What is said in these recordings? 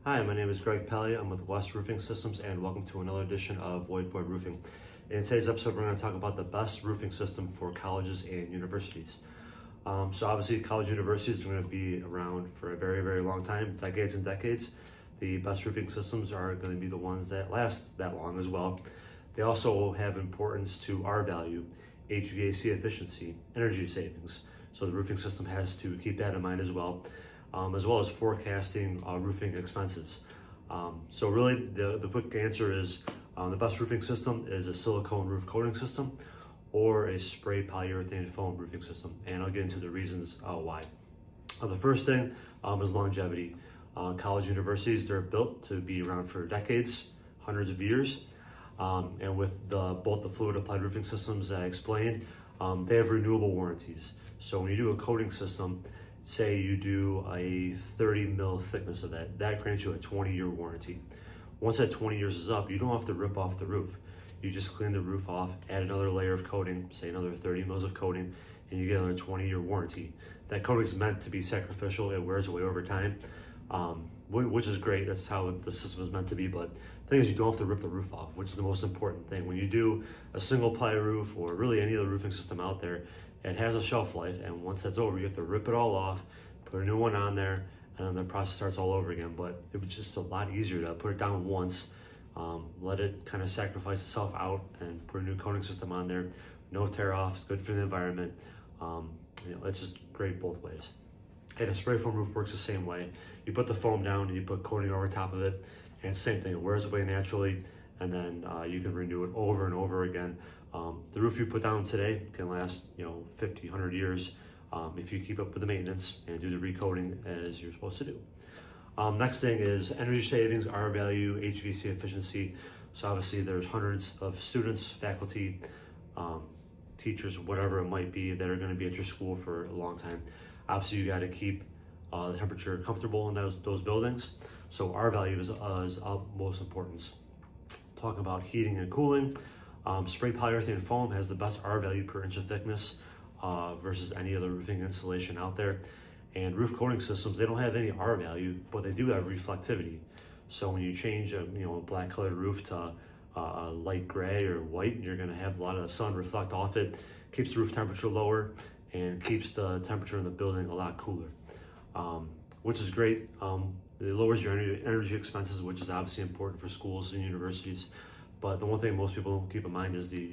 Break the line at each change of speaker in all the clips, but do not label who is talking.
Hi, my name is Greg Pelly. I'm with West Roofing Systems and welcome to another edition of Void Board Roofing. In today's episode, we're going to talk about the best roofing system for colleges and universities. So obviously college universities are going to be around for a very, very long time, decades and decades. The best roofing systems are going to be the ones that last that long as well. They also have importance to R value, HVAC efficiency, energy savings. So the roofing system has to keep that in mind as well as forecasting roofing expenses. So really the quick answer is the best roofing system is a silicone roof coating system or a spray polyurethane foam roofing system. And I'll get into the reasons why. The first thing is longevity. College universities, they're built to be around for decades, hundreds of years. And with both the fluid applied roofing systems that I explained, they have renewable warranties. So when you do a coating system, say you do a 30 mil thickness of that grants you a 20-year warranty. Once that 20 years is up, you don't have to rip off the roof. You just clean the roof off, add another layer of coating, say another 30 mils of coating, and you get another 20-year warranty. That coating is meant to be sacrificial. It wears away over time, which is great. That's how the system is meant to be. But the thing is, you don't have to rip the roof off, which is the most important thing. When you do a single ply roof or really any other roofing system out there, it has a shelf life, and once that's over, you have to rip it all off, put a new one on there, and then the process starts all over again. But it was just a lot easier to put it down once, let it kind of sacrifice itself out, and put a new coating system on there. No tear offs, good for the environment. It's just great both ways. And a spray foam roof works the same way. You put the foam down and you put coating over top of it, and it's the same thing. It wears away naturally, and then you can renew it over and over again. The roof you put down today can last 50, 100 years if you keep up with the maintenance and do the recoating as you're supposed to do. Next thing is energy savings, R value, HVAC efficiency. So obviously there's hundreds of students, faculty, teachers, whatever it might be, that are going to be at your school for a long time. Obviously you got to keep the temperature comfortable in those buildings. So R value is of most importance. Talk about heating and cooling. Spray polyurethane foam has the best R value per inch of thickness versus any other roofing insulation out there. And roof coating systems, they don't have any R value, but they do have reflectivity. So when you change a black colored roof to a light gray or white, you're going to have a lot of the sun reflect off it, keeps the roof temperature lower, and keeps the temperature in the building a lot cooler, which is great. It lowers your energy expenses, which is obviously important for schools and universities. But the one thing most people don't keep in mind is the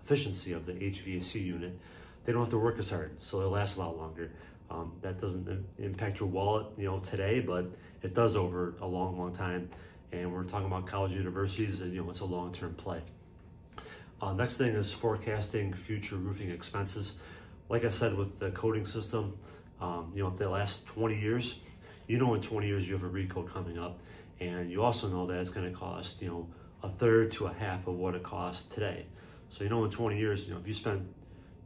efficiency of the HVAC unit. They don't have to work as hard, so it lasts a lot longer. That doesn't impact your wallet, today, but it does over a long, long time. And we're talking about college universities, and it's a long-term play. Next thing is forecasting future roofing expenses. Like I said, with the coating system, if they last 20 years, in 20 years you have a recoat coming up, and you also know that it's going to cost, a third to a half of what it costs today. So in 20 years, if you spend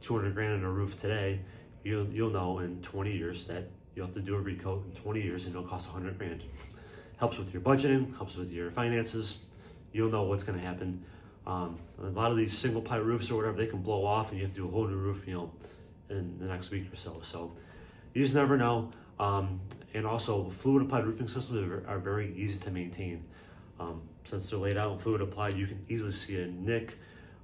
200 grand on a roof today, you'll know in 20 years that you'll have to do a recoat in 20 years and it'll cost 100 grand. Helps with your budgeting, helps with your finances. You'll know what's going to happen. A lot of these single ply roofs or whatever, they can blow off and you have to do a whole new roof, in the next week or so. So you just never know. And also fluid applied roofing systems are very easy to maintain. Since they're laid out in fluid applied, you can easily see a nick,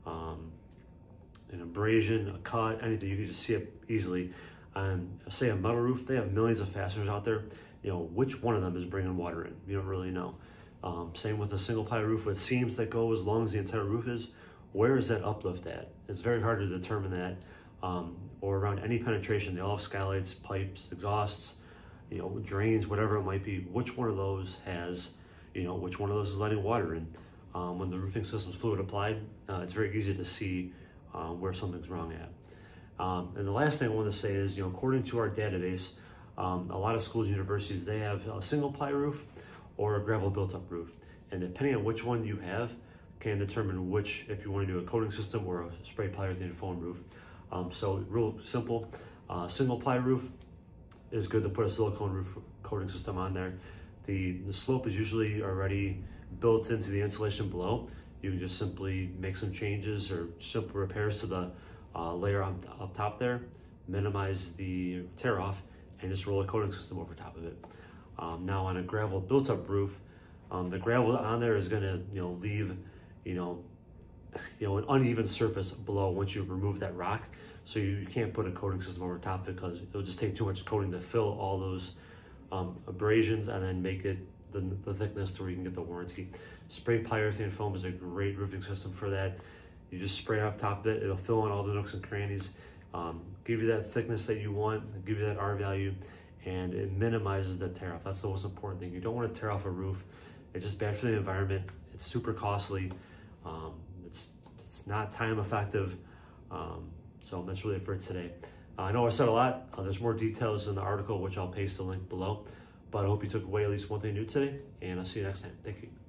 an abrasion, a cut, anything. You can just see it easily. And say a metal roof, they have millions of fasteners out there. Which one of them is bringing water in? You don't really know. Same with a single ply roof with seams that go as long as the entire roof is. Where is that uplift at? It's very hard to determine that. Or around any penetration, they all have skylights, pipes, exhausts, drains, whatever it might be. Which one of those has, which one of those is letting water in? When the roofing system is fluid applied, it's very easy to see where something's wrong at. And the last thing I want to say is, according to our database, a lot of schools and universities, they have a single ply roof or a gravel built up roof. And depending on which one you have, can determine if you want to do a coating system or a spray polyurethane foam roof. So real simple, single ply roof is good to put a silicone roof coating system on there. The slope is usually already built into the insulation below. You can just simply make some changes or simple repairs to the layer up top there, minimize the tear off, and just roll a coating system over top of it. Now on a gravel built-up roof, the gravel on there is going to leave an uneven surface below once you remove that rock. So you can't put a coating system over top because it'll just take too much coating to fill all those abrasions and then make it the thickness to where you can get the warranty. Spray polyurethane foam is a great roofing system for that. You just spray it off top of it, it'll fill in all the nooks and crannies, give you that thickness that you want, give you that R value, and it minimizes the tear off. That's the most important thing. You don't want to tear off a roof. It's just bad for the environment. It's super costly. It's not time effective. So that's really it for today. I know I said a lot. There's more details in the article, which I'll paste the link below. But I hope you took away at least one thing new today, and I'll see you next time. Thank you.